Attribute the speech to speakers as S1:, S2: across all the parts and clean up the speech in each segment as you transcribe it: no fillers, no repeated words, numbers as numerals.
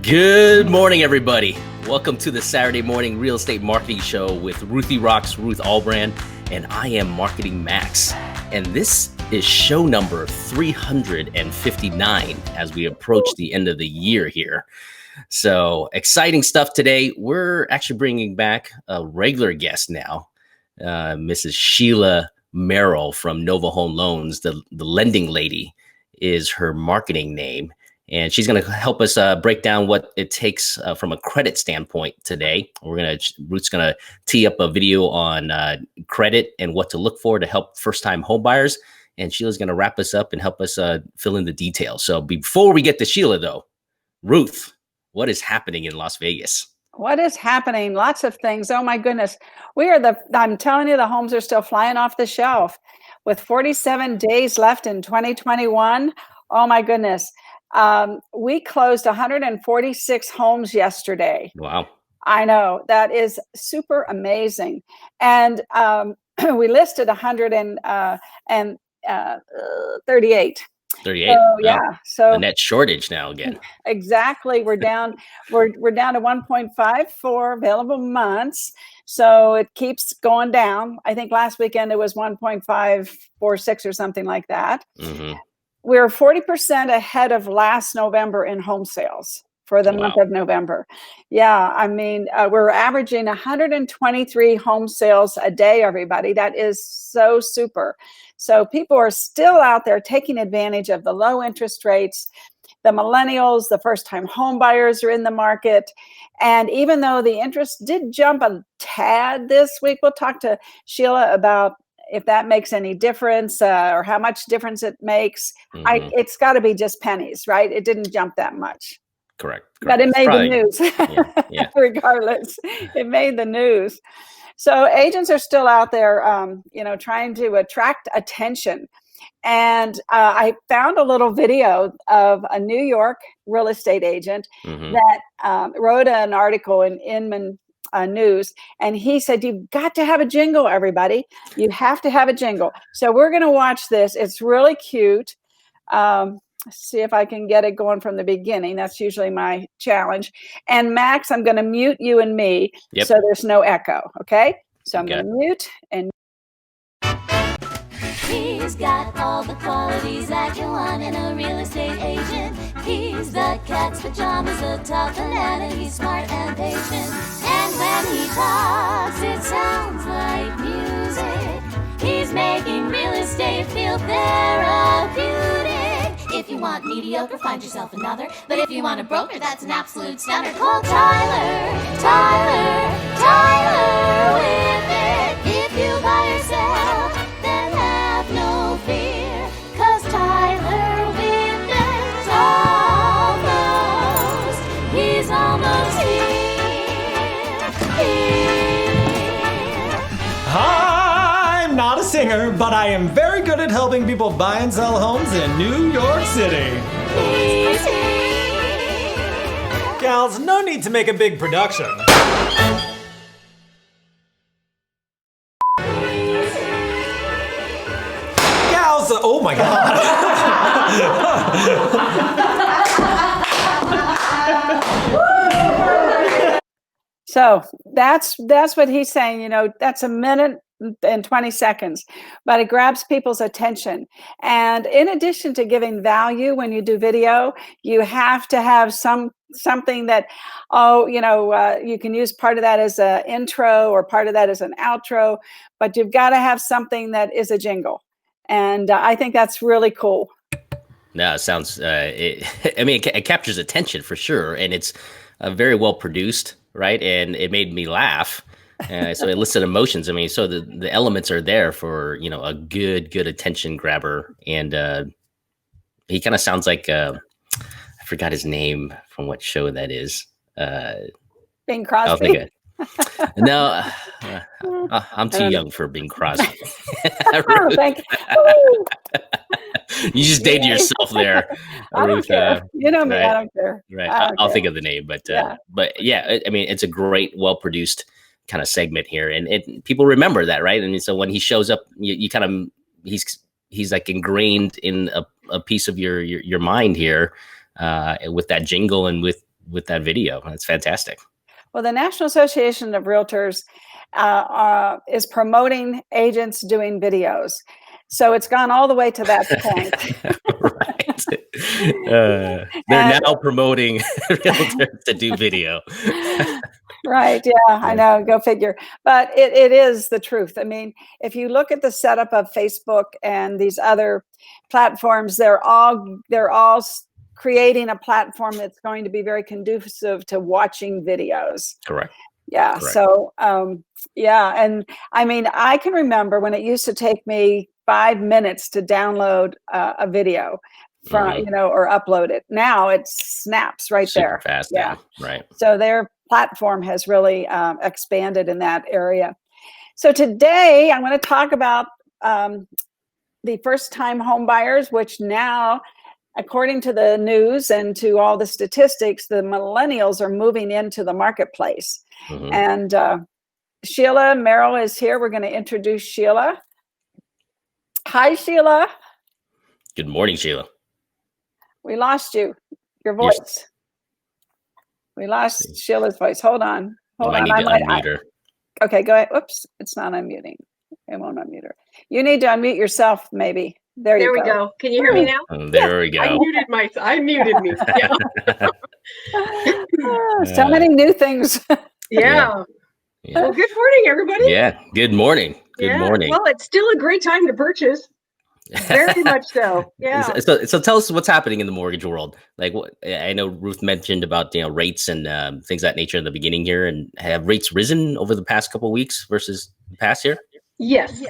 S1: Good morning, everybody. Welcome to the Saturday morning real estate marketing show with RuthieRocks, Ruth Allbrand, and I am Marketing Max. And this is show number 359 as we approach the end of the year here. So exciting stuff today. We're actually bringing back a regular guest now, Mrs. Sheila Merrill from Nova Home Loans. The lending lady is her marketing name. And she's going to help us break down what it takes from a credit standpoint today. Ruth's going to tee up a video on credit and what to look for to help first-time home buyers. And Sheila's going to wrap us up and help us fill in the details. So before we get to Sheila, though, Ruth, what is happening in Las Vegas?
S2: What is happening? Lots of things. Oh my goodness. I'm telling you, the homes are still flying off the shelf with 47 days left in 2021. Oh my goodness. We closed 146 homes yesterday.
S1: Wow.
S2: I know, that is super amazing. And we listed 138.
S1: 38.
S2: So, yeah. So
S1: a net shortage now again.
S2: Exactly. We're down. we're down to 1.54 available months. So it keeps going down. I think last weekend it was 1.546 or something like that. Mm-hmm. We're 40% ahead of last November in home sales for the month of November. Yeah, I mean, we're averaging 123 home sales a day, everybody. That is so super. So people are still out there taking advantage of the low interest rates. The millennials, the first-time home buyers are in the market. And even though the interest did jump a tad this week, we'll talk to Sheila about if that makes any difference or how much difference it makes. Mm-hmm. It's got to be just pennies, right? It didn't jump that much.
S1: Correct.
S2: But it made the news. Yeah. Regardless, it made the news. So agents are still out there, trying to attract attention. And I found a little video of a New York real estate agent that wrote an article in Inman News, and he said, you've got to have a jingle, everybody. You have to have a jingle. So we're going to watch this. It's really cute. See if I can get it going from the beginning. That's usually my challenge. And Max, I'm going to mute you and me so there's no echo. Okay. So I'm going to mute and.
S3: He's got all the qualities that you want in a real estate agent. He's the cat's pajamas, the top banana. He's smart and patient. And when he talks, it sounds like music. He's making real estate feel therapeutic. If you want mediocre, find yourself another. But if you want a broker, that's an absolute stunner. Call Tyler with it. If you buy or sell, then have no fear. 'Cause Tyler with it's almost. He's almost here.
S4: I'm not a singer, but I am very good at helping people buy and sell homes in New York City.
S3: He's here.
S4: Gals, no need to make a big production. Gals, oh my God.
S2: So that's what he's saying. That's a minute and 20 seconds, but it grabs people's attention. And in addition to giving value when you do video, you have to have something that, you can use part of that as an intro or part of that as an outro, but you've got to have something that is a jingle. And I think that's really cool.
S1: No, it sounds, it captures attention for sure. And it's very well produced, right? And it made me laugh. So it listed emotions. I mean, so the elements are there for, a good attention grabber. And he kind of sounds like, I forgot his name from what show that is.
S2: Bing Crosby.
S1: No, I'm too young for Bing Crosby.
S2: Thank you.
S1: You just dated yourself there,
S2: I don't care. You know me,
S1: right?
S2: I don't care.
S1: Right. I'll think of the name, but yeah, I mean, it's a great, well-produced kind of segment here, and people remember that, right? I mean, so when he shows up, you kind of he's like ingrained in a piece of your mind here, with that jingle and with with that video. That's fantastic.
S2: Well, the National Association of Realtors is promoting agents doing videos. So it's gone all the way to that point.
S1: Right. They're now promoting realtors to do video.
S2: Right. Yeah, I know. Go figure. But it is the truth. I mean, if you look at the setup of Facebook and these other platforms, they're all creating a platform that's going to be very conducive to watching videos.
S1: Correct.
S2: Yeah. Correct. So, yeah. And I mean, I can remember when it used to take me 5 minutes to download a video from, or upload it. Now it snaps right there.
S1: Super fast.
S2: Yeah.
S1: Now. Right.
S2: So their platform has really expanded in that area. So today I'm going to talk about the first-time home buyers, which now, according to the news and to all the statistics, the millennials are moving into the marketplace. Mm-hmm. And Sheila Merrill is here. We're going to introduce Sheila. Hi, Sheila.
S1: Good morning, Sheila.
S2: We lost you, your voice. We lost Sheila's voice. Hold on. Hold on.
S1: I might unmute her.
S2: Okay, go ahead. Oops, it's not unmuting. It won't unmute her. You need to unmute yourself, maybe. There we go.
S5: Can you hear me now?
S1: There we go.
S5: I muted me. Yeah.
S2: So many new things.
S5: Yeah. Well, good morning, everybody.
S1: Yeah. Good morning. Good morning.
S5: Well, it's still a great time to purchase. Very much so. Yeah.
S1: So tell us what's happening in the mortgage world. Like, I know Ruth mentioned about rates and things of that nature in the beginning here. And have rates risen over the past couple of weeks versus the past year?
S5: Yes,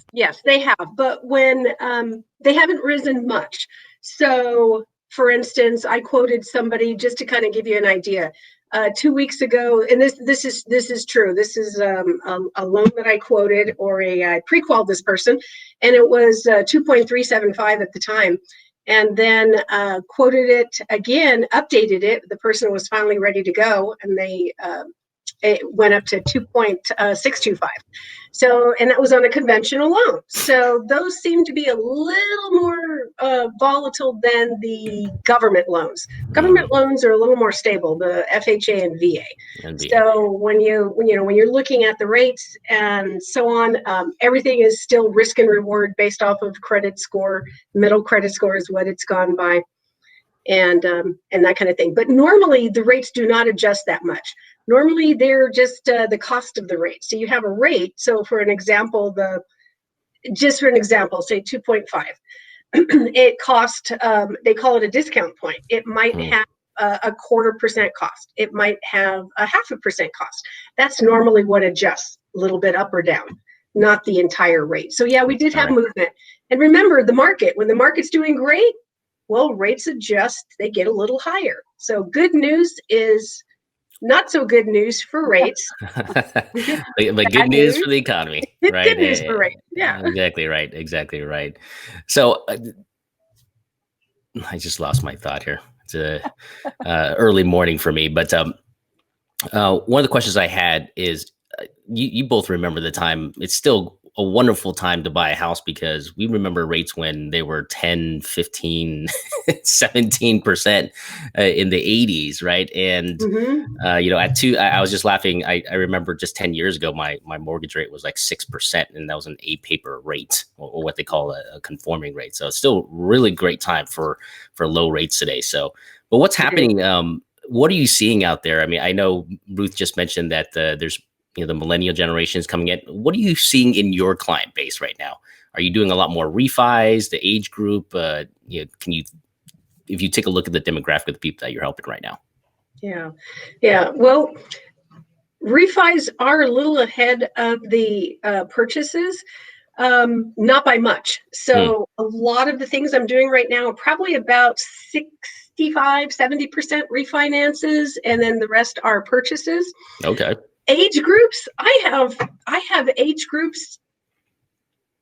S5: they have. But when they haven't risen much. So, for instance, I quoted somebody just to kind of give you an idea. 2 weeks ago, and this is true. This is a loan that I quoted, or I pre-qualified this person, and it was 2.375 at the time, and then quoted it again, updated it. The person was finally ready to go, and it went up to 2.625. So, and that was on a conventional loan. So those seem to be a little more volatile than the government loans. Government loans are a little more stable, the FHA and VA. So when you're looking at the rates and so on, everything is still risk and reward based off of credit score. Middle credit score is what it's gone by, and that kind of thing. But normally the rates do not adjust that much. Normally, they're just the cost of the rate. So you have a rate. So for an example, say 2.5, it cost, they call it a discount point. It might have a 0.25% cost. It might have a 0.5% cost. That's normally what adjusts a little bit up or down, not the entire rate. So yeah, we did have movement. And remember, the market, when the market's doing great, well, rates adjust, they get a little higher. So good news is not so good news for rates.
S1: but good news for the economy, right?
S5: Good news for rates. Yeah.
S1: Exactly right. So I just lost my thought here. It's a early morning for me, but one of the questions I had is, you both remember the time. It's still a wonderful time to buy a house, because we remember rates when they were 10, 15, 17% in the 80s, right? And, I was just laughing. I remember just 10 years ago, my mortgage rate was like 6%, and that was an A-paper rate, or what they call a conforming rate. So it's still really great time for low rates today. So, but what's happening? What are you seeing out there? I mean, I know Ruth just mentioned that there's the millennial generation is coming in. What are you seeing in your client base right now? Are you doing a lot more refis, the age group? If you take a look at the demographic of the people that you're helping right now?
S5: Yeah. Well, refis are a little ahead of the purchases, not by much. So a lot of the things I'm doing right now are probably about 65-70% refinances, and then the rest are purchases.
S1: Okay.
S5: Age groups, I have age groups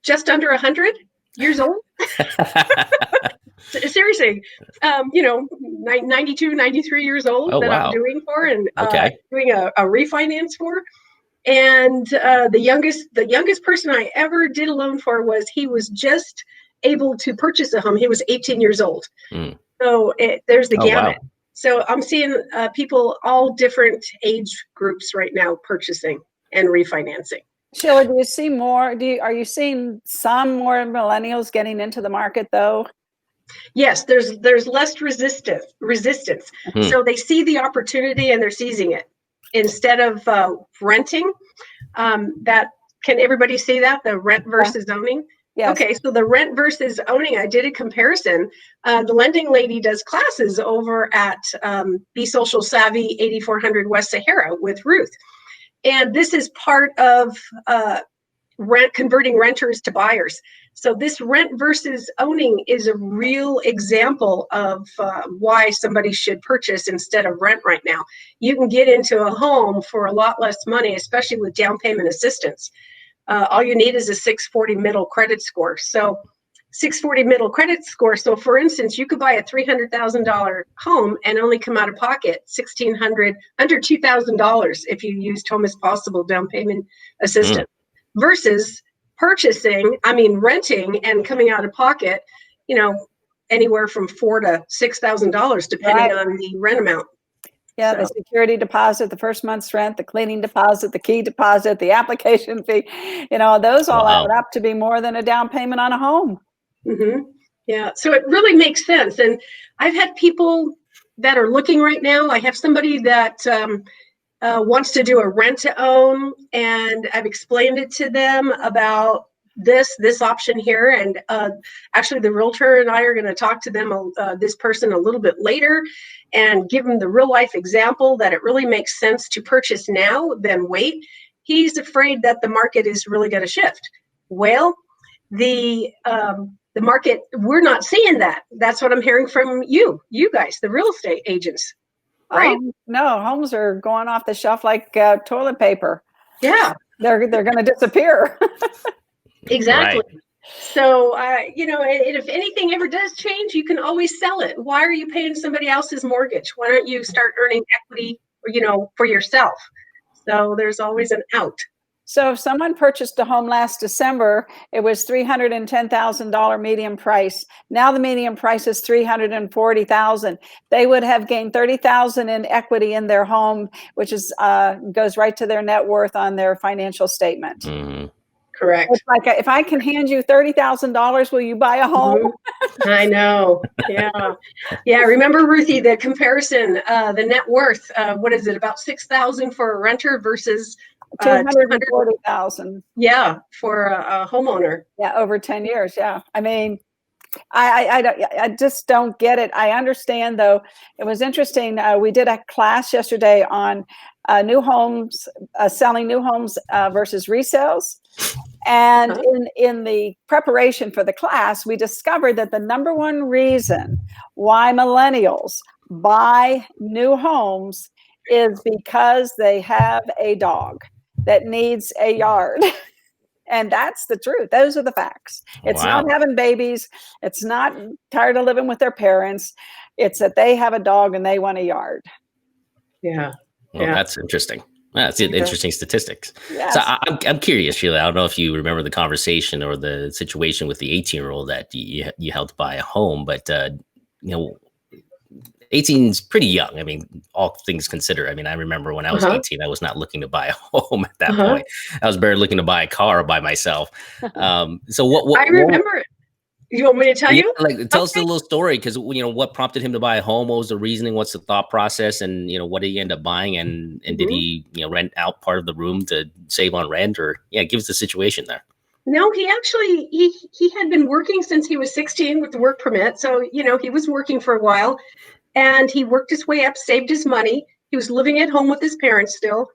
S5: just under 100 years old. Seriously, 92, 93 years old I'm doing for, and doing a refinance for. And the youngest person I ever did a loan for he was just able to purchase a home. He was 18 years old. So there's the gamut. Wow. So I'm seeing people all different age groups right now purchasing and refinancing.
S2: Sheila, do you see more? Are you seeing some more millennials getting into the market though?
S5: Yes, there's less resistance. So they see the opportunity and they're seizing it instead of renting. Can everybody see that, the rent versus owning?
S2: Yes.
S5: Okay, so the rent versus owning, I did a comparison. The lending lady does classes over at Be Social Savvy 8400 West Sahara with Ruth. And this is part of converting renters to buyers. So this rent versus owning is a real example of why somebody should purchase instead of rent right now. You can get into a home for a lot less money, especially with down payment assistance. All you need is a 640 middle credit score. So 640 middle credit score. So for instance, you could buy a $300,000 home and only come out of pocket $1,600, under $2,000 if you used Home is Possible down payment assistance versus renting and coming out of pocket, anywhere from $4,000 to $6,000 depending on the rent amount.
S2: Yeah, the security deposit, the first month's rent, the cleaning deposit, the key deposit, the application fee, those all add up to be more than a down payment on a home.
S5: Mm-hmm. Yeah, so it really makes sense. And I've had people that are looking right now. I have somebody that wants to do a rent to own, and I've explained it to them about this option here. And actually the realtor and I are going to talk to them, this person, a little bit later, and give them the real life example that it really makes sense to purchase now than wait. He's afraid that the market is really going to shift. Well, the market, we're not seeing that. That's what I'm hearing from you guys, the real estate agents, right?
S2: No, homes are going off the shelf like toilet paper.
S5: Yeah,
S2: they're going to disappear.
S5: Exactly.
S1: Right.
S5: So, if anything ever does change, you can always sell it. Why are you paying somebody else's mortgage? Why don't you start earning equity, for yourself? So there's always an out.
S2: So if someone purchased a home last December, it was $310,000 median price. Now the median price is $340,000. They would have gained $30,000 in equity in their home, which is goes right to their net worth on their financial statement.
S1: Mm-hmm.
S5: Correct.
S2: It's like if I can hand you $30,000, will you buy a home?
S5: I know. Yeah. Yeah. Remember, Ruthie, the comparison, the net worth, what is it, about $6,000 for a renter versus
S2: $240,000.
S5: Yeah, for a homeowner.
S2: Yeah, over 10 years. Yeah. I mean, I just don't get it. I understand, though. It was interesting. We did a class yesterday on new homes, selling new homes versus resales. And in the preparation for the class, we discovered that the number one reason why millennials buy new homes is because they have a dog that needs a yard. And that's the truth. Those are the facts. It's not having babies. It's not tired of living with their parents. It's that they have a dog and they want a yard.
S5: Yeah.
S1: Well, that's interesting. That's interesting statistics.
S2: Yes.
S1: So I'm curious, Sheila. I don't know if you remember the conversation or the situation with the 18-year-old that you helped buy a home, but 18 is pretty young. I mean, all things considered. I mean, I remember when I was 18, I was not looking to buy a home at that point. I was barely looking to buy a car by myself. So what
S5: I remember it. You want me to tell you?
S1: Tell us a little story, because what prompted him to buy a home? What was the reasoning? What's the thought process? And what did he end up buying? And did he rent out part of the room to save on rent? Or give us the situation there.
S5: No, he actually he had been working since he was 16 with the work permit. So he was working for a while, and he worked his way up, saved his money. He was living at home with his parents still.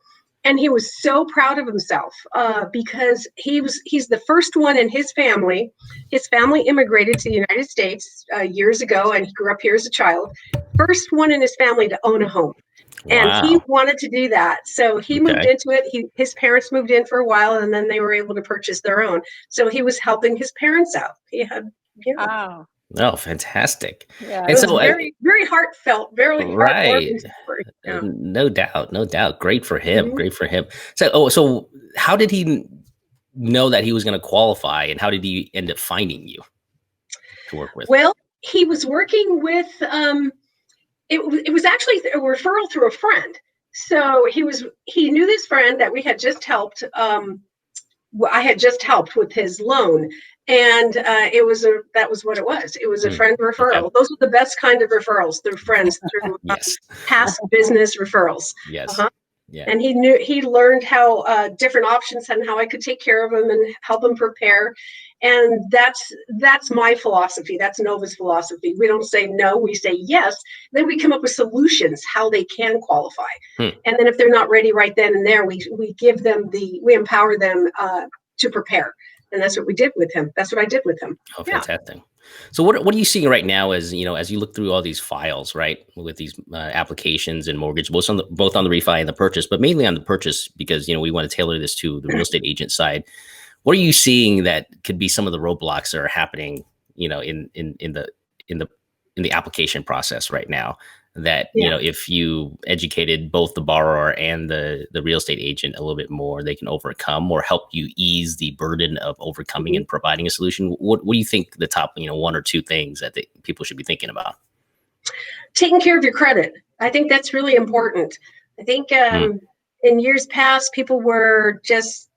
S5: And he was so proud of himself because he's the first one in his family. His family immigrated to the United States years ago, and he grew up here as a child. First one in his family to own a home. And he wanted to do that. So he moved into it. His parents moved in for a while, and then they were able to purchase their own. So he was helping his parents out. He had,
S2: Wow.
S1: Oh, fantastic.
S2: Yeah.
S1: And so
S5: very, very heartfelt, very heartwarming story. Yeah.
S1: No doubt. Great for him. Great for him. So how did he know that he was going to qualify, and how did he end up finding you to work with?
S5: Well, he was working with It was actually a referral through a friend. So he knew this friend that we had just helped. I had just helped with his loan, and that was what it was. It was a friend referral.
S1: Okay.
S5: Those are the best kind of referrals through friends, through
S1: Yes.
S5: past business referrals.
S1: Yes. Yeah.
S5: And he learned how different options and how I could take care of him and help him prepare. And that's my philosophy. That's Nova's philosophy. We don't say no, we say yes. Then we come up with solutions how they can qualify. And then if they're not ready right then and there, we empower them to prepare. And that's what we did with him. That's what I did with him.
S1: Oh, fantastic. So what are you seeing right now as you look through all these files, right, with these applications and mortgage, both on the refi and the purchase, but mainly on the purchase, because, we want to tailor this to the real estate agent side. What are you seeing that could be some of the roadblocks that are happening, in the application process right now that, if you educated both the borrower and the real estate agent a little bit more, they can overcome or help you ease the burden of overcoming and providing a solution? What do you think the top, one or two things that people should be thinking about?
S5: Taking care of your credit. I think that's really important. I think in years past, people were just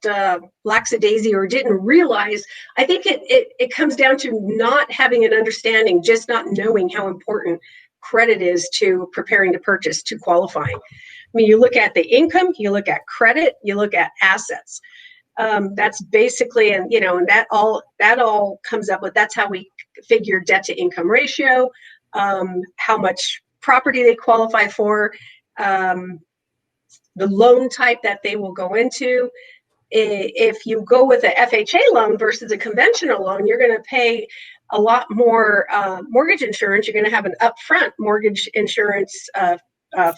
S5: lackadaisy or didn't realize. I think it comes down to not having an understanding, just not knowing how important credit is to preparing to purchase, to qualifying. I mean, you look at the income, you look at credit, you look at assets. That's basically, and that all comes up with, that's how we figure debt to income ratio, how much property they qualify for, the loan type that they will go into. If you go with a FHA loan versus a conventional loan, you're going to pay a lot more mortgage insurance. You're going to have an upfront mortgage insurance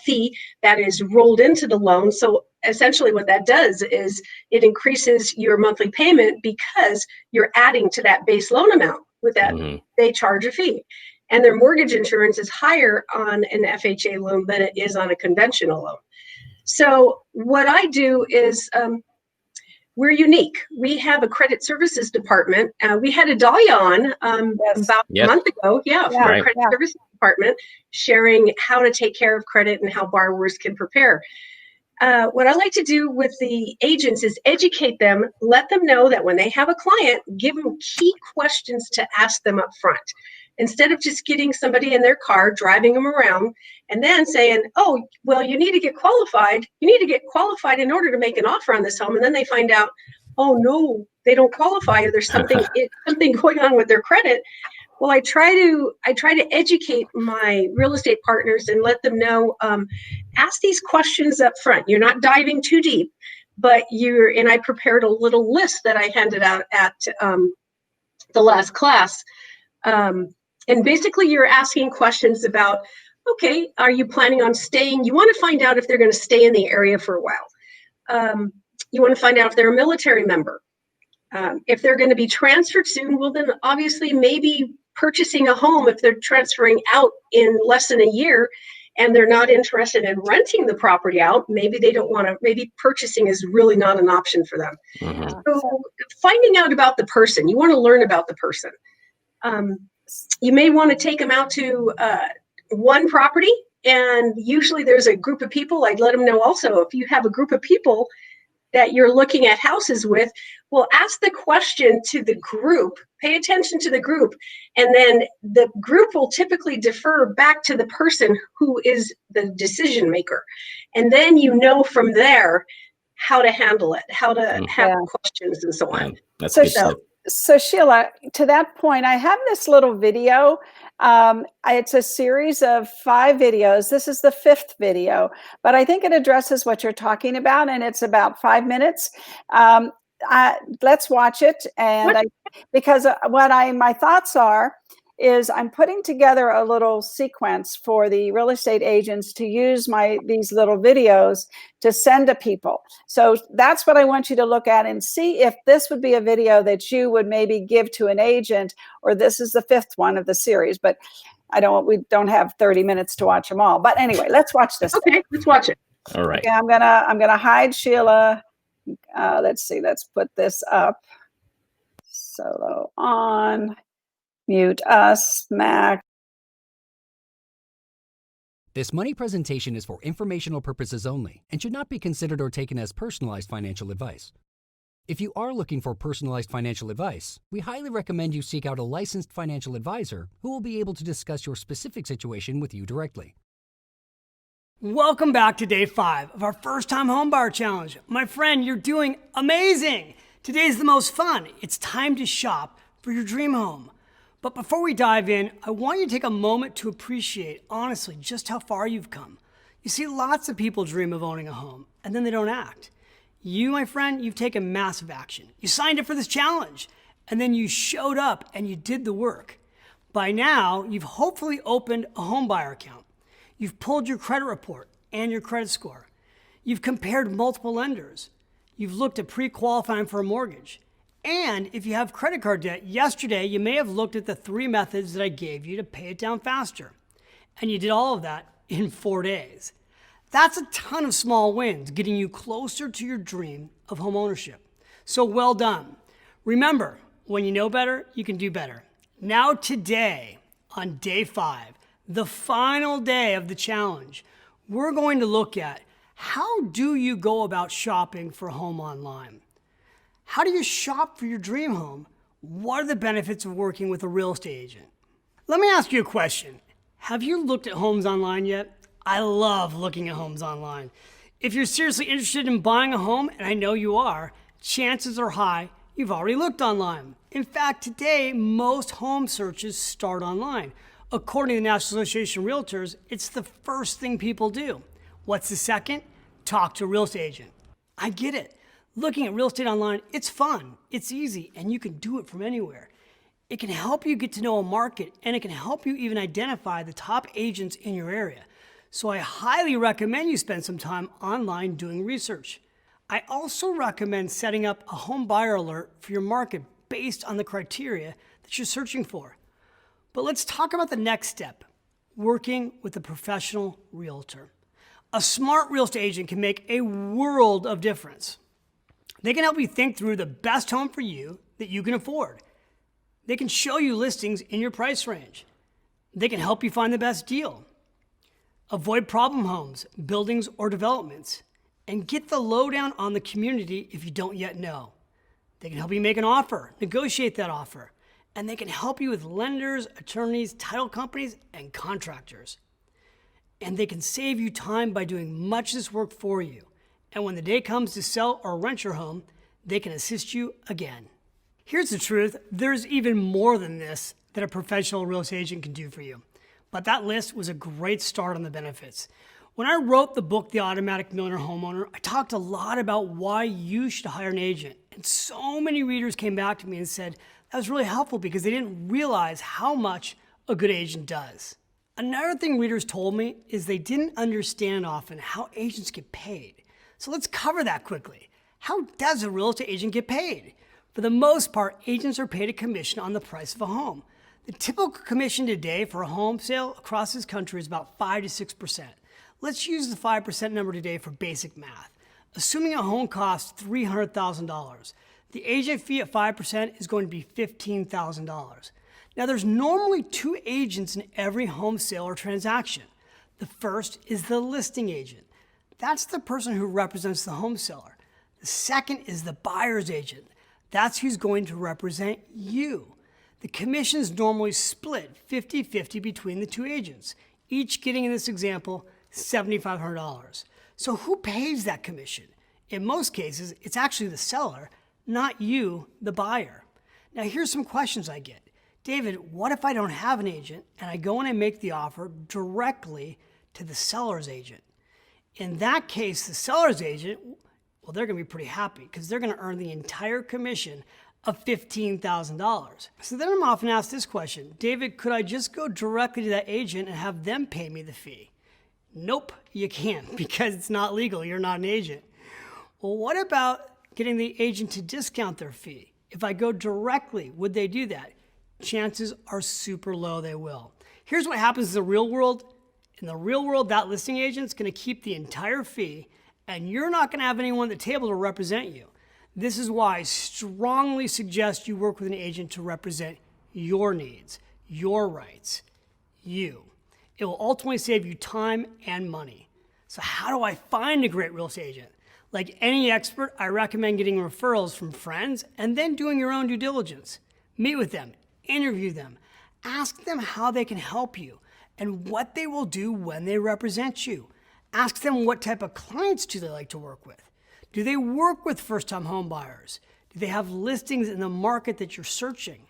S5: fee that is rolled into the loan. So essentially what that does is it increases your monthly payment because you're adding to that base loan amount. With that, they charge a fee. And their mortgage insurance is higher on an FHA loan than it is on a conventional loan. So what I do is we're unique. We have a credit services department. We had Adalia on about a month ago, from our credit services department, sharing how to take care of credit and how borrowers can prepare. What I like to do with the agents is educate them, let them know that when they have a client, give them key questions to ask them up front. Instead of just getting somebody in their car, driving them around, and then saying, oh, well, you need to get qualified. You need to get qualified in order to make an offer on this home. And then they find out, oh, no, they don't qualify, or there's something going on with their credit. Well, I try to educate my real estate partners and let them know, ask these questions up front. You're not diving too deep, but and I prepared a little list that I handed out at the last class. And basically you're asking questions about, okay, are you planning on staying? You want to find out if they're going to stay in the area for a while. You want to find out if they're a military member. If they're going to be transferred soon, well, then obviously maybe purchasing a home, if they're transferring out in less than a year and they're not interested in renting the property out, maybe they don't want to, maybe purchasing is really not an option for them. So finding out about the person, you want to learn about the person. You may want to take them out to one property, and usually there's a group of people. I'd let them know also, if you have a group of people that you're looking at houses with, well, ask the question to the group, pay attention to the group, and then the group will typically defer back to the person who is the decision maker. And then from there how to handle it, how to have questions and so on.
S1: That's good stuff.
S2: So Sheila, to that point, I have this little video. It's a series of 5 videos. This is the 5th video, but I think it addresses what you're talking about, and it's about 5 minutes. Let's watch it. And because my thoughts is I'm putting together a little sequence for the real estate agents to use these little videos to send to people. So that's what I want you to look at and see if this would be a video that you would maybe give to an agent, or this is the 5th one of the series, but we don't have 30 minutes to watch them all. But anyway, let's watch this.
S5: Okay, let's watch it.
S1: All right.
S2: Okay, I'm gonna hide Sheila. Let's see, let's put this up. Solo on. Mute us, Mac.
S6: This money presentation is for informational purposes only and should not be considered or taken as personalized financial advice. If you are looking for personalized financial advice, we highly recommend you seek out a licensed financial advisor who will be able to discuss your specific situation with you directly.
S7: Welcome back to day 5 of our first-time homebuyer challenge. My friend, you're doing amazing. Today's the most fun. It's time to shop for your dream home. But before we dive in, I want you to take a moment to appreciate, honestly, just how far you've come. You see, lots of people dream of owning a home, and then they don't act. You, my friend, you've taken massive action. You signed up for this challenge, and then you showed up and you did the work. By now, you've hopefully opened a homebuyer account. You've pulled your credit report and your credit score. You've compared multiple lenders. You've looked at pre-qualifying for a mortgage. And if you have credit card debt, yesterday you may have looked at the 3 methods that I gave you to pay it down faster. And you did all of that in 4 days. That's a ton of small wins, getting you closer to your dream of home ownership. So well done. Remember, when you know better, you can do better. Now today, on day 5, the final day of the challenge, we're going to look at how do you go about shopping for a home online? How do you shop for your dream home? What are the benefits of working with a real estate agent? Let me ask you a question. Have you looked at homes online yet? I love looking at homes online. If you're seriously interested in buying a home, and I know you are, chances are high you've already looked online. In fact, today, most home searches start online. According to the National Association of Realtors, it's the first thing people do. What's the second? Talk to a real estate agent. I get it. Looking at real estate online, it's fun, it's easy, and you can do it from anywhere. It can help you get to know a market, and it can help you even identify the top agents in your area. So I highly recommend you spend some time online doing research. I also recommend setting up a home buyer alert for your market based on the criteria that you're searching for. But let's talk about the next step, working with a professional realtor. A smart real estate agent can make a world of difference. They can help you think through the best home for you that you can afford. They can show you listings in your price range. They can help you find the best deal. Avoid problem homes, buildings, or developments, and get the lowdown on the community if you don't yet know. They can help you make an offer, negotiate that offer, and they can help you with lenders, attorneys, title companies, and contractors. And they can save you time by doing much of this work for you. And when the day comes to sell or rent your home, they can assist you again. Here's the truth, there's even more than this that a professional real estate agent can do for you. But that list was a great start on the benefits. When I wrote the book, The Automatic Millionaire Homeowner, I talked a lot about why you should hire an agent. And so many readers came back to me and said, that was really helpful because they didn't realize how much a good agent does. Another thing readers told me is they didn't understand often how agents get paid. So let's cover that quickly. How does a real estate agent get paid? For the most part, agents are paid a commission on the price of a home. The typical commission today for a home sale across this country is about 5 to 6%. Let's use the 5% number today for basic math. Assuming a home costs $300,000, the agent fee at 5% is going to be $15,000. Now there's normally 2 agents in every home sale or transaction. The first is the listing agent. That's the person who represents the home seller. The second is the buyer's agent. That's who's going to represent you. The commission is normally split 50-50 between the 2 agents, each getting, in this example, $7,500. So who pays that commission? In most cases, it's actually the seller, not you, the buyer. Now here's some questions I get. David, what if I don't have an agent and I go in and make the offer directly to the seller's agent? In that case, the seller's agent, well, they're going to be pretty happy because they're going to earn the entire commission of $15,000. So then I'm often asked this question, David, could I just go directly to that agent and have them pay me the fee? Nope, you can't because it's not legal. You're not an agent. Well, what about getting the agent to discount their fee? If I go directly, would they do that? Chances are super low they will. Here's what happens in the real world. In the real world, that listing agent's going to keep the entire fee, and you're not going to have anyone at the table to represent you. This is why I strongly suggest you work with an agent to represent your needs, your rights, you. It will ultimately save you time and money. So how do I find a great real estate agent? Like any expert, I recommend getting referrals from friends and then doing your own due diligence. Meet with them, interview them, ask them how they can help you and what they will do when they represent you. Ask them what type of clients do they like to work with. Do they work with first-time home buyers? Do they have listings in the market that you're searching?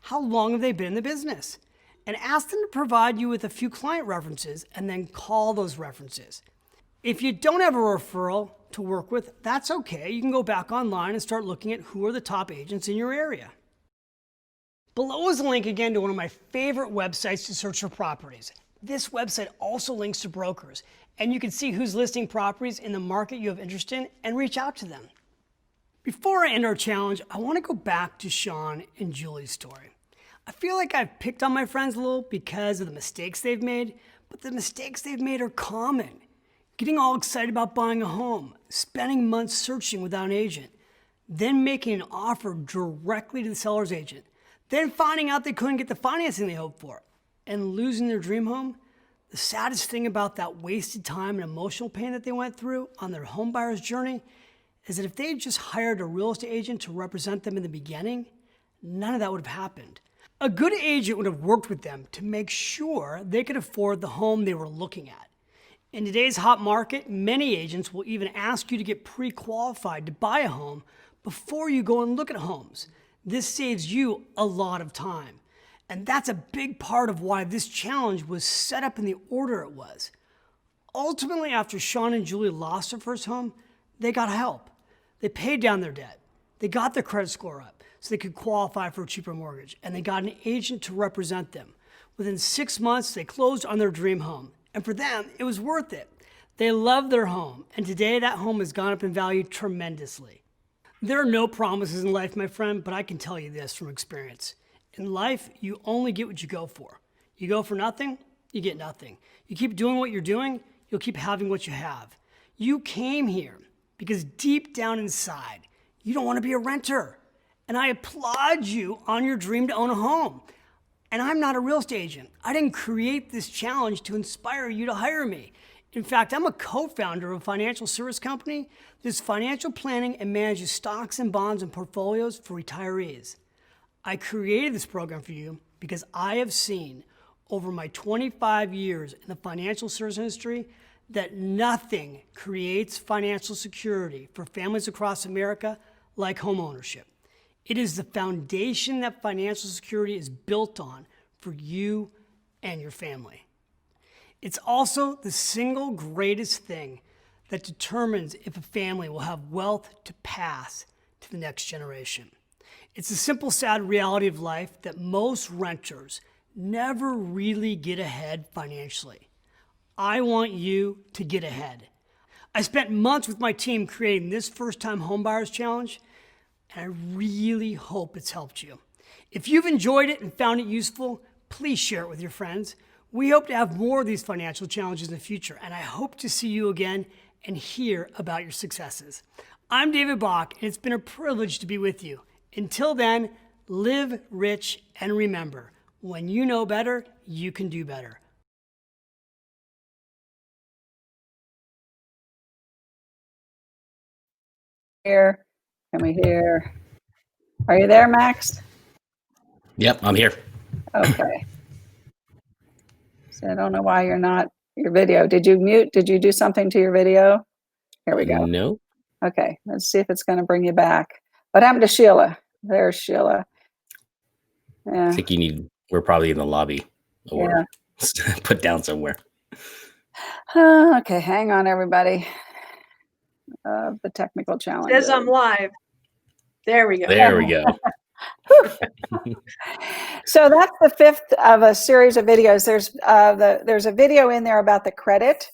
S7: How long have they been in the business? And ask them to provide you with a few client references and then call those references. If you don't have a referral to work with, that's okay. You can go back online and start looking at who are the top agents in your area. Below is a link again to one of my favorite websites to search for properties. This website also links to brokers, and you can see who's listing properties in the market you have interest in and reach out to them. Before I end our challenge, I want to go back to Sean and Julie's story. I feel like I've picked on my friends a little because of the mistakes they've made, but the mistakes they've made are common. Getting all excited about buying a home, spending months searching without an agent, then making an offer directly to the seller's agent, then finding out they couldn't get the financing they hoped for, and losing their dream home. The saddest thing about that wasted time and emotional pain that they went through on their home buyer's journey is that if they had just hired a real estate agent to represent them in the beginning, none of that would have happened. A good agent would have worked with them to make sure they could afford the home they were looking at. In today's hot market, many agents will even ask you to get pre-qualified to buy a home before you go and look at homes. This saves you a lot of time. And that's a big part of why this challenge was set up in the order it was. Ultimately, after Sean and Julie lost their first home, they got help. They paid down their debt. They got their credit score up so they could qualify for a cheaper mortgage. And they got an agent to represent them. Within 6 months, they closed on their dream home. And for them, it was worth it. They loved their home. And today, that home has gone up in value tremendously. There are no promises in life, my friend, but I can tell you this from experience. In life, you only get what you go for. You go for nothing, you get nothing. You keep doing what you're doing, you'll keep having what you have. You came here because deep down inside, you don't want to be a renter. And I applaud you on your dream to own a home. And I'm not a real estate agent. I didn't create this challenge to inspire you to hire me. In fact, I'm a co-founder of a financial service company that does financial planning and manages stocks and bonds and portfolios for retirees. I created this program for you because I have seen over my 25 years in the financial service industry that nothing creates financial security for families across America like homeownership. It is the foundation that financial security is built on for you and your family. It's also the single greatest thing that determines if a family will have wealth to pass to the next generation. It's a simple, sad reality of life that most renters never really get ahead financially. I want you to get ahead. I spent months with my team creating this first-time homebuyers challenge, and I really hope it's helped you. If you've enjoyed it and found it useful, please share it with your friends. We hope to have more of these financial challenges in the future, and I hope to see you again and hear about your successes. I'm David Bach, and it's been a privilege to be with you. Until then, live rich, and remember, when you know better, you can do better.
S2: Here, can we hear? Are you there, Max?
S1: Yep, I'm here.
S2: Okay. So I don't know why you're not your video. Did you mute? Did you do something to your video? Here we go.
S1: No.
S2: Okay, let's see if it's going to bring you back. What happened to Sheila? There's Sheila. Yeah.
S1: I think we're probably in the lobby or put down somewhere.
S2: Okay, hang on, everybody. The technical challenge.
S5: Says I'm live. There we go.
S1: There we go.
S2: So that's the fifth of a series of videos. There's a video in there about the credit,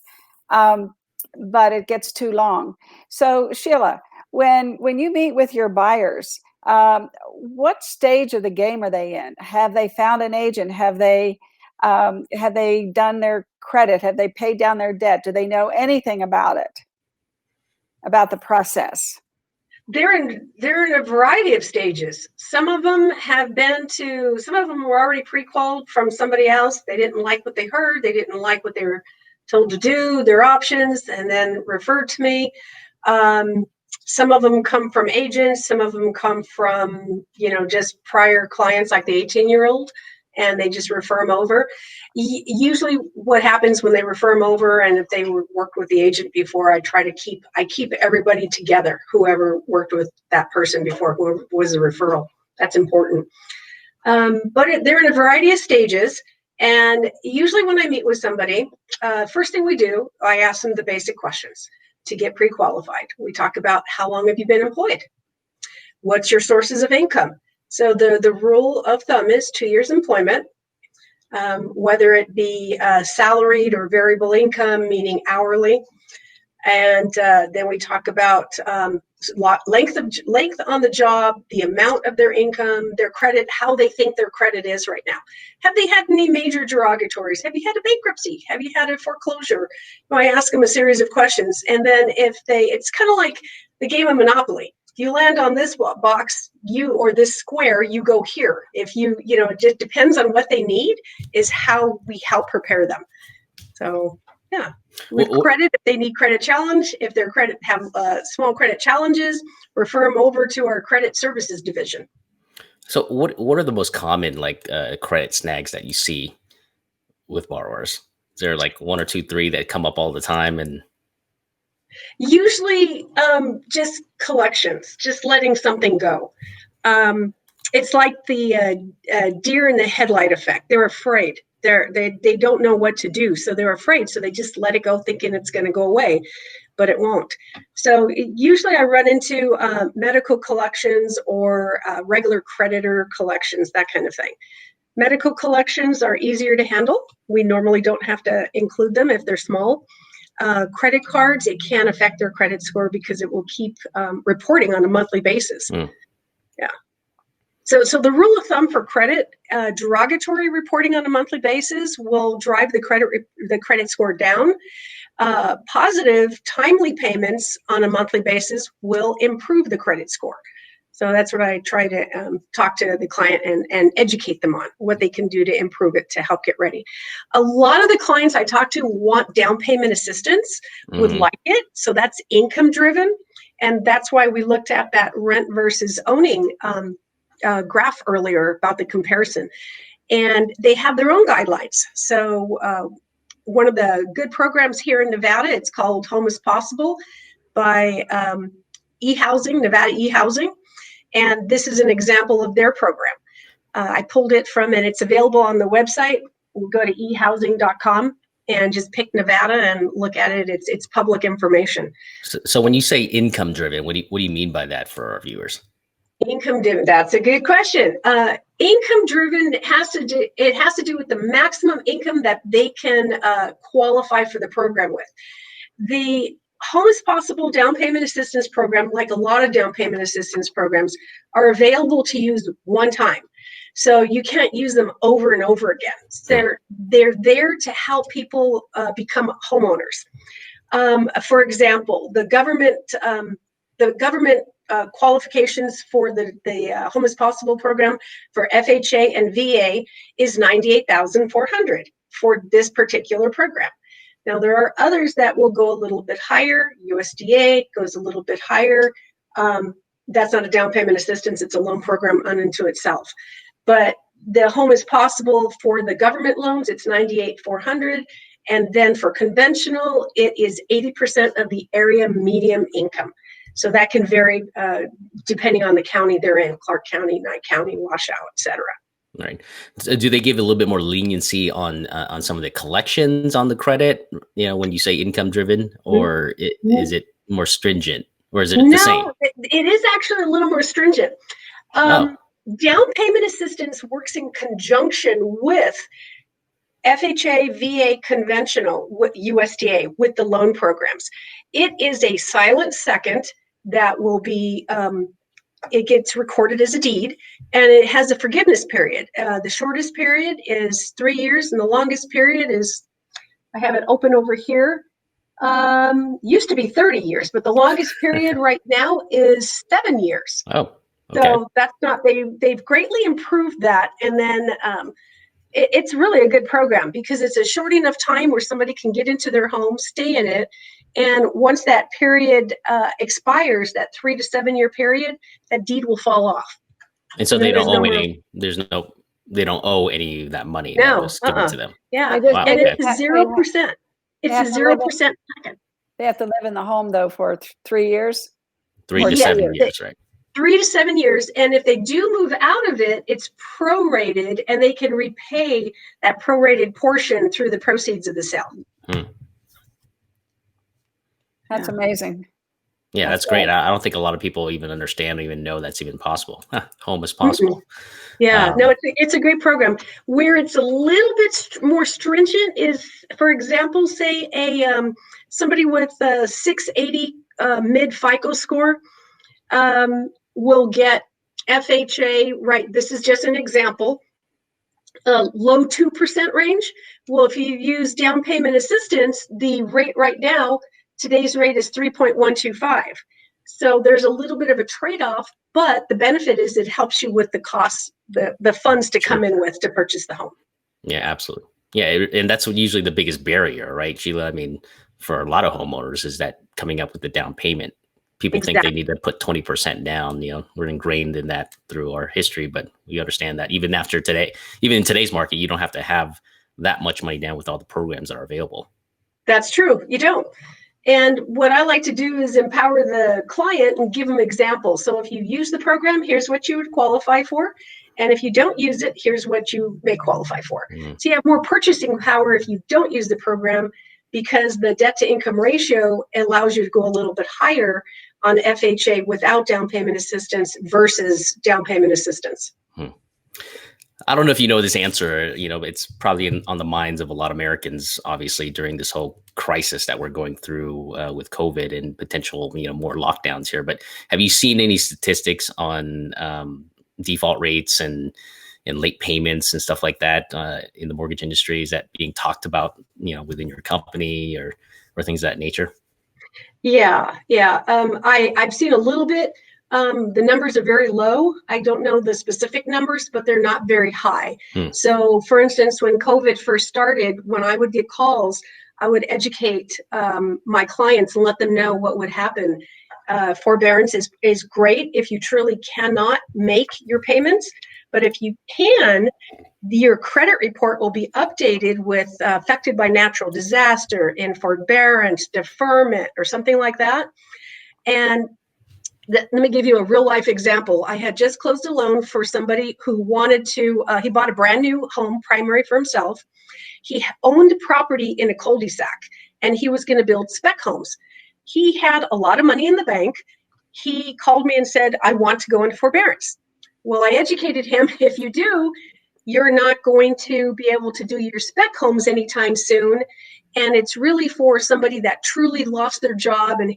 S2: but it gets too long. So Sheila, when you meet with your buyers, what stage of the game are they in? Have they found an agent? Have they done their credit? Have they paid down their debt? Do they know anything about it? About the process?
S5: They're in a variety of stages. Some of them were already pre-qualified from somebody else. They didn't like what they heard. They didn't like what they were told to do, their options, and then referred to me. Some of them come from agents. Some of them come from, just prior clients, like the 18-year-old, and they just refer them over. Usually what happens when they refer them over, and if they worked with the agent before, I keep everybody together, whoever worked with that person before, whoever was the referral. That's important. But they're in a variety of stages. And usually when I meet with somebody, first thing we do, I ask them the basic questions to get pre-qualified. We talk about, how long have you been employed? What's your sources of income? So the rule of thumb is 2 years employment, whether it be salaried or variable income, meaning hourly. And then we talk about length on the job, the amount of their income, their credit, how they think their credit is right now. Have they had any major derogatories? Have you had a bankruptcy? Have you had a foreclosure? I ask them a series of questions. And then it's kind of like the game of Monopoly. If you land on this box, or this square, you go here. If it just depends on what they need, is how we help prepare them. So, yeah. With credit, if they need credit challenge, if their credit have small credit challenges, refer them over to our credit services division.
S1: So what are the most common credit snags that you see with borrowers? Is there like one or two, three that come up all the time? And
S5: usually just collections, just letting something go. It's like the deer in the headlight effect. They're afraid. They don't know what to do, so they're afraid. So they just let it go, thinking it's going to go away, but it won't. So usually I run into medical collections or regular creditor collections, that kind of thing. Medical collections are easier to handle. We normally don't have to include them if they're small. Credit cards, it can affect their credit score because it will keep reporting on a monthly basis. Yeah. So the rule of thumb for credit, derogatory reporting on a monthly basis will drive the credit score down. Positive, timely payments on a monthly basis will improve the credit score. So that's what I try to talk to the client and educate them on, what they can do to improve it to help get ready. A lot of the clients I talk to want down payment assistance, would like it. So that's income driven. And that's why we looked at that rent versus owning graph earlier about the comparison. And they have their own guidelines. So one of the good programs here in Nevada, it's called Home is Possible by eHousing, Nevada eHousing. And this is an example of their program. I pulled it from, and it's available on the website. We'll go to ehousing.com and just pick Nevada and look at it. It's public information.
S1: So when you say income driven, what do you mean by that for our viewers?
S5: Income driven. That's a good question. Income driven has to do with the maximum income that they can qualify for the program with. The Home is Possible down payment assistance program, like a lot of down payment assistance programs, are available to use one time. So you can't use them over and over again. They're there to help people become homeowners. For example, the government qualifications for the Home is Possible program for FHA and VA is $98,400 for this particular program. Now, there are others that will go a little bit higher. USDA goes a little bit higher. That's not a down payment assistance. It's a loan program unto itself. But the Home is Possible for the government loans, it's $98,400. And then for conventional, it is 80% of the area median income. So that can vary depending on the county they're in, Clark County, Knight County, Washoe, et cetera.
S1: Right. So do they give a little bit more leniency on some of the collections on the credit, when you say income driven, or is it more stringent, or is it the same?
S5: No, it is actually a little more stringent. Down payment assistance works in conjunction with FHA, VA, conventional, USDA, with the loan programs. It is a silent second that will be, it gets recorded as a deed, and it has a forgiveness period. The shortest period is 3 years, and the longest period is, I have it open over here, Used to be 30 years, but the longest period right now is 7 years.
S1: Oh, okay.
S5: So that's not, they've greatly improved that. And then it's really a good program because it's a short enough time where somebody can get into their home, stay in it. And once that period expires, that 3 to 7 year period, that deed will fall off.
S1: And so they don't owe any, they don't owe any of that money.
S5: No,
S1: just give it to them.
S5: Yeah.
S1: Wow,
S5: And
S1: okay.
S5: it's 0%. It's a 0% second.
S2: They have to live in the home though for 3 years.
S1: 3 to 7 years, right?
S5: 3 to 7 years. And if they do move out of it, it's prorated and they can repay that prorated portion through the proceeds of the sale.
S2: That's amazing.
S1: Yeah, that's great. I don't think a lot of people even understand or even know that's even possible. Home is possible.
S5: Yeah, no, it's a great program. Where it's a little bit more stringent is, for example, say somebody with a 680 mid FICO score will get FHA, right? This is just an example, low 2% range. Well, if you use down payment assistance, the rate right now, today's rate is 3.125. So there's a little bit of a trade-off, but the benefit is it helps you with the costs, the funds to come in with to purchase the home.
S1: Yeah, absolutely. Yeah, and that's usually the biggest barrier, right, Sheila? I mean, for a lot of homeowners is that coming up with the down payment. People think they need to put 20% down. You know, we're ingrained in that through our history, but we understand that even after today, even in today's market, you don't have to have that much money down with all the programs that are available.
S5: That's true. You don't. And what I like to do is empower the client and give them examples. So if you use the program, here's what you would qualify for. And if you don't use it, here's what you may qualify for. So you have more purchasing power if you don't use the program, because the debt to income ratio allows you to go a little bit higher on FHA without down payment assistance versus down payment assistance.
S1: I don't know if you know this answer. You know, it's probably on the minds of a lot of Americans, obviously, during this whole crisis that we're going through with COVID and potential, more lockdowns here. But have you seen any statistics on default rates and late payments and stuff like that in the mortgage industry? Is that being talked about, within your company or things of that nature?
S5: Yeah. I've seen a little bit. The numbers are very low. I don't know the specific numbers, but they're not very high. So for instance, when COVID first started, when I would get calls, I would educate my clients and let them know what would happen. Forbearance is great if you truly cannot make your payments, but if you can, your credit report will be updated with affected by natural disaster, in forbearance, deferment, or something like that. And let me give you a real life example. I had just closed a loan for somebody who wanted to, he bought a brand new home, primary for himself. He owned property in a cul-de-sac and he was going to build spec homes. He had a lot of money in the bank. He called me and said, I want to go into forbearance. Well, I educated him, if you do, you're not going to be able to do your spec homes anytime soon. And it's really for somebody that truly lost their job. And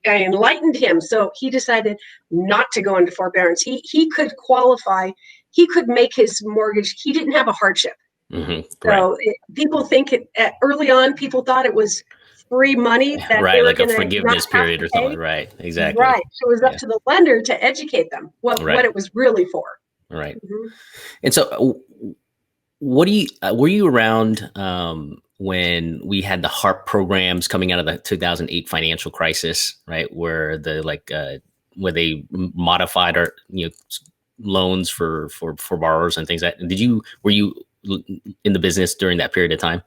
S5: I enlightened him. So he decided not to go into forbearance. He could qualify. He could make his mortgage. He didn't have a hardship. So people think early on, people thought it was free money. That
S1: right, like a forgiveness period or something. Right, exactly.
S5: Right. So it was up to the lender to educate them what it was really for.
S1: Right. And so were you around when we had the HARP programs coming out of the 2008 financial crisis, right? Where where they modified our, loans for borrowers and things like that. Were you in the business during that period of time?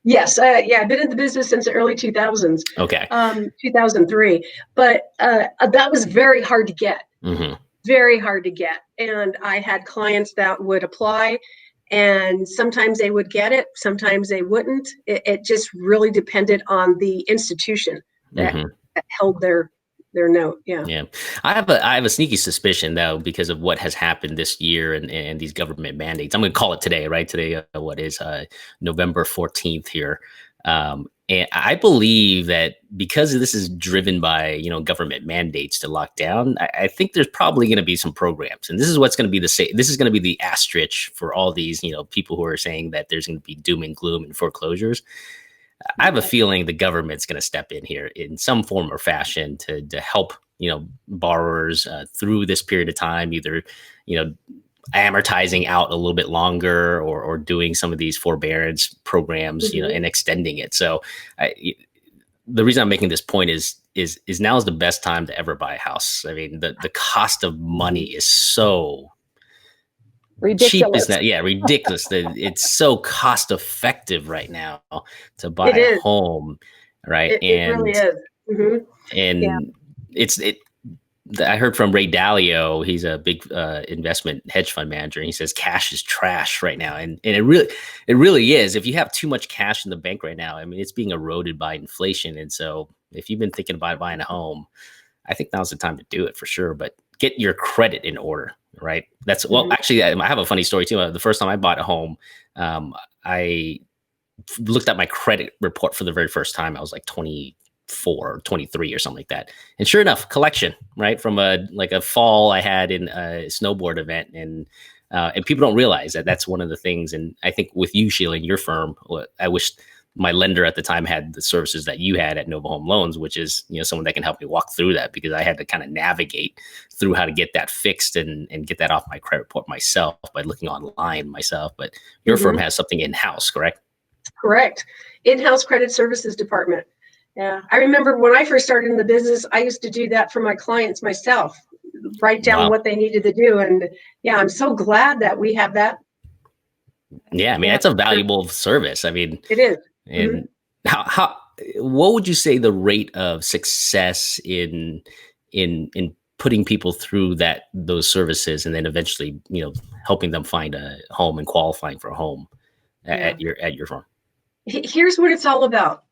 S5: Yes. I've been in the business since the early 2000s.
S1: Okay.
S5: 2003. But that was very hard to get. Very hard to get. And I had clients that would apply and sometimes they would get it. Sometimes they wouldn't. It just really depended on the institution that held their note. Yeah.
S1: I have a sneaky suspicion though, because of what has happened this year and these government mandates. I'm going to call it today, right? Today, what is November 14th here. And I believe that because this is driven by, government mandates to lock down, I think there's probably going to be some programs. And this is what's going to be this is going to be the asterisk for all these, people who are saying that there's going to be doom and gloom and foreclosures. I have a feeling the government's going to step in here in some form or fashion to help, borrowers through this period of time, either, amortizing out a little bit longer or doing some of these forbearance programs, and extending it. So the reason I'm making this point is now is the best time to ever buy a house. I mean, the cost of money is so
S2: ridiculous.
S1: Cheap is that? Yeah, ridiculous. It's so cost effective right now to buy a home, right?
S5: It really is.
S1: And I heard from Ray Dalio. He's a big investment hedge fund manager. And he says cash is trash right now, and it really is. If you have too much cash in the bank right now, I mean, it's being eroded by inflation. And so, if you've been thinking about buying a home, I think now's the time to do it for sure. But get your credit in order, right? Actually, I have a funny story too. The first time I bought a home, I looked at my credit report for the very first time. I was like 24 or 23 or something like that. And sure enough, collection, right? From a fall I had in a snowboard event. And people don't realize that that's one of the things. And I think with you, Sheila, and your firm, I wish my lender at the time had the services that you had at Nova Home Loans, which is, someone that can help me walk through that, because I had to kind of navigate through how to get that fixed and get that off my credit report myself by looking online myself. But your firm has something in-house, correct?
S5: Correct. In-house credit services department. Yeah. I remember when I first started in the business, I used to do that for my clients myself, write down what they needed to do. And yeah, I'm so glad that we have that.
S1: Yeah. I mean, that's a valuable service. I mean,
S5: it is.
S1: And what would you say the rate of success in putting people through those services, and then eventually, helping them find a home and qualifying for a home at your firm?
S5: Here's what it's all about.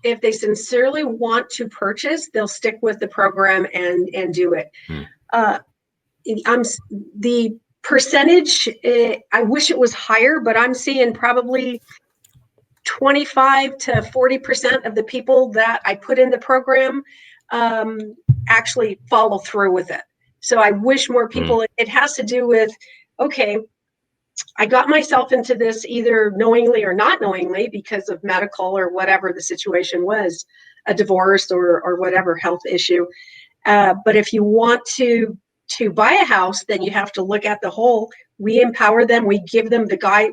S5: If they sincerely want to purchase, they'll stick with the program and do it. The percentage, I wish it was higher, but I'm seeing probably 25 to 40% of the people that I put in the program actually follow through with it. So I wish more people, it has to do with, okay, I got myself into this either knowingly or not knowingly because of medical or whatever the situation was, a divorce or whatever health issue. But if you want to buy a house, then you have to look at the whole. We empower them. We give them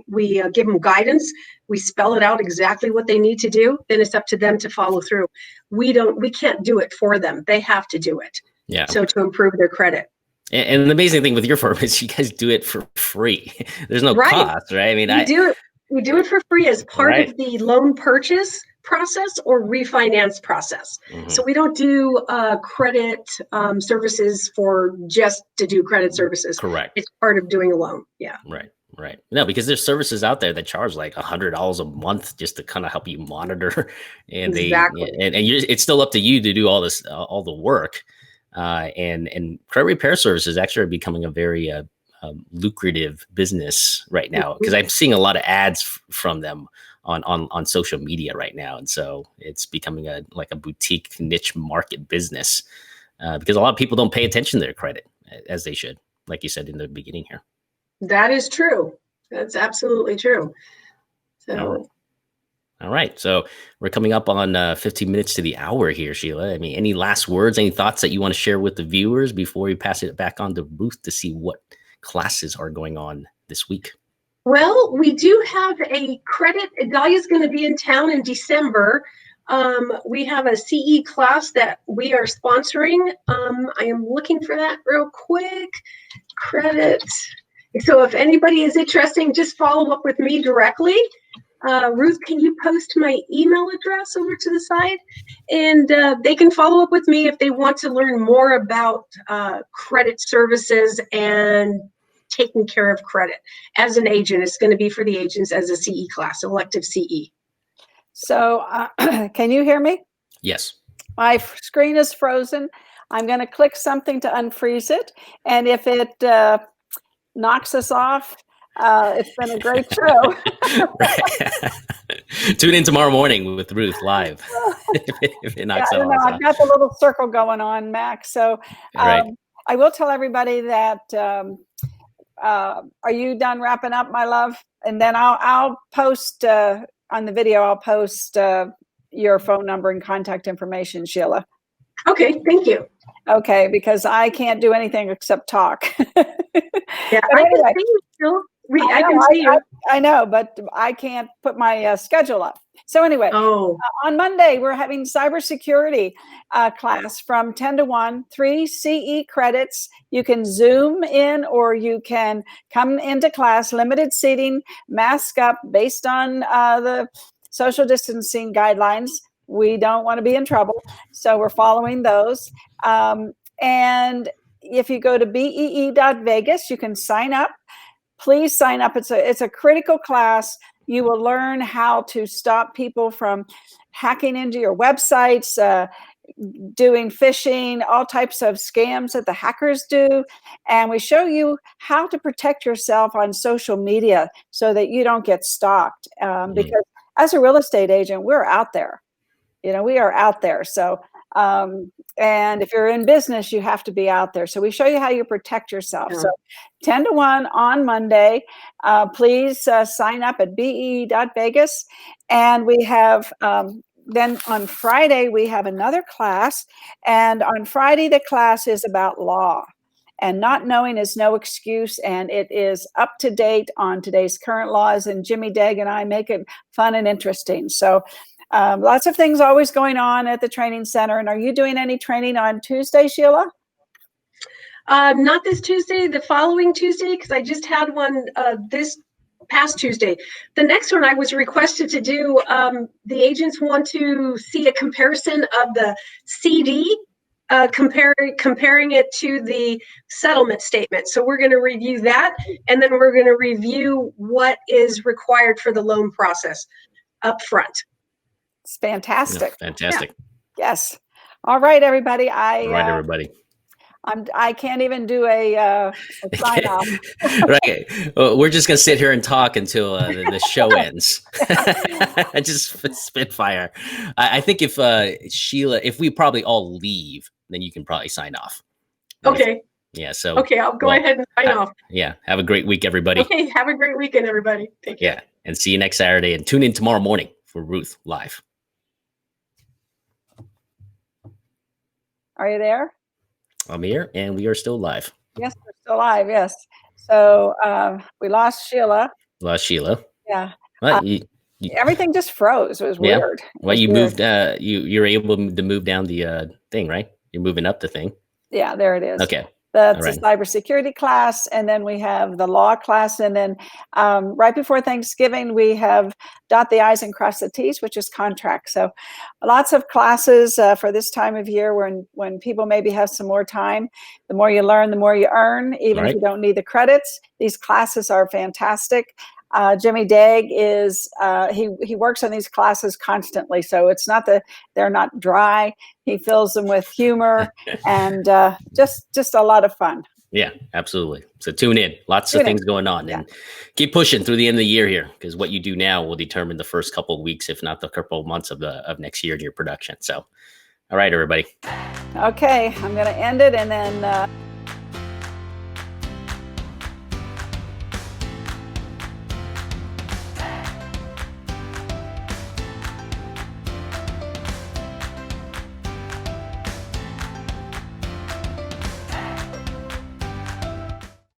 S5: we give them guidance. We spell it out exactly what they need to do. Then it's up to them to follow through. We can't do it for them. They have to do it.
S1: Yeah.
S5: So to improve their credit.
S1: And the amazing thing with your firm is you guys do it for free. There's no cost, right? I mean,
S5: we do it for free as part of the loan purchase process or refinance process. So we don't do credit services for just to do credit services.
S1: Correct.
S5: It's part of doing a loan. Yeah.
S1: Right. No, because there's services out there that charge like $100 a month just to kind of help you monitor, and it's still up to you to do all this, all the work. And credit repair services actually are becoming a very lucrative business right now, because I'm seeing a lot of ads from them on social media right now. And so it's becoming a boutique niche market business because a lot of people don't pay attention to their credit as they should, like you said in the beginning here.
S5: That is true. That's absolutely true. So.
S1: All right. So we're coming up on 15 minutes to the hour here, Sheila. I mean, any last words, any thoughts that you want to share with the viewers before we pass it back on to Ruth to see what classes are going on this week?
S5: Well, we do have a credit. Dahlia's going to be in town in December. We have a CE class that we are sponsoring. I am looking for that real quick. Credit. So if anybody is interested, just follow up with me directly. Ruth, can you post my email address over to the side? And they can follow up with me if they want to learn more about credit services and taking care of credit. As an agent, it's going to be for the agents as a CE class, elective CE.
S2: So can you hear me?
S1: Yes.
S2: My screen is frozen. I'm going to click something to unfreeze it. And if it knocks us off, it's been a great show.
S1: Tune in tomorrow morning with Ruth live. if it knocks
S2: off. I've got the little circle going on, Max. So I will tell everybody that, are you done wrapping up, my love? And then I'll post on the video, I'll post your phone number and contact information, Sheila.
S5: Okay, thank you.
S2: Okay, because I can't do anything except talk.
S5: Yeah,
S2: But
S5: I
S2: anyway,
S5: can see you still. I
S2: know,
S5: can see you.
S2: I know, but I can't put my schedule up. So anyway,
S5: Oh,
S2: on Monday, we're having cybersecurity class from 10 to 1, 3 CE credits. You can Zoom in or you can come into class, limited seating, mask up based on the social distancing guidelines. We don't want to be in trouble, so we're following those. And if you go to bee.vegas, you can sign up. Please sign up. It's a critical class. You will learn how to stop people from hacking into your websites, doing phishing, all types of scams that the hackers do. And we show you how to protect yourself on social media so that you don't get stalked. Because as a real estate agent, we're out there. We are out there. So, and if you're in business, you have to be out there. So we show you how you protect yourself.
S5: Yeah.
S2: So 10 to 1 on Monday. Please sign up at be.vegas. And we have, then on Friday, we have another class. And on Friday, the class is about law. And not knowing is no excuse. And it is up to date on today's current laws. And Jimmy Dague and I make it fun and interesting. So lots of things always going on at the training center. And are you doing any training on Tuesday, Sheila?
S5: Not this Tuesday, the following Tuesday, because I just had one this past Tuesday. The next one I was requested to do, the agents want to see a comparison of the CD, comparing it to the settlement statement. So we're going to review that, and then we're going to review what is required for the loan process up front.
S2: It's fantastic.
S1: Yeah, fantastic.
S2: Yeah. Yes. All right, everybody.
S1: All right, everybody.
S2: I can't even do a sign off.
S1: Right. Well, we're just going to sit here and talk until the show ends. Just spitfire. I think if Sheila, if we probably all leave, then you can probably sign off.
S5: Okay.
S1: Yeah. So.
S5: Okay, I'll go ahead and sign off.
S1: Yeah. Have a great week, everybody.
S5: Okay. Have a great weekend, everybody. Take care.
S1: Yeah. And see you next Saturday. And tune in tomorrow morning for Ruth Live.
S2: Are you there?
S1: I'm here, and we are still live.
S2: Yes, we're still live. Yes. So we lost Sheila.
S1: Lost Sheila.
S2: Yeah.
S1: What?
S2: Everything just froze. It was weird.
S1: Well, you moved. You're able to move down the thing, right? You're moving up the thing.
S2: Yeah, there it is.
S1: Okay.
S2: That's a cybersecurity class, and then we have the law class, and then right before Thanksgiving we have dot the I's and cross the T's, which is contract. So lots of classes for this time of year when people maybe have some more time. The more you learn, the more you earn, even if you don't need the credits. These classes are fantastic. Jimmy Dague is he works on these classes constantly, so it's not that they're not dry. He fills them with humor and just a lot of fun.
S1: Yeah, absolutely. So tune in. Lots of things going on, and keep pushing through the end of the year here, because what you do now will determine the first couple of weeks, if not the couple of months of next year in your production. So, all right, everybody.
S2: Okay, I'm going to end it, and then.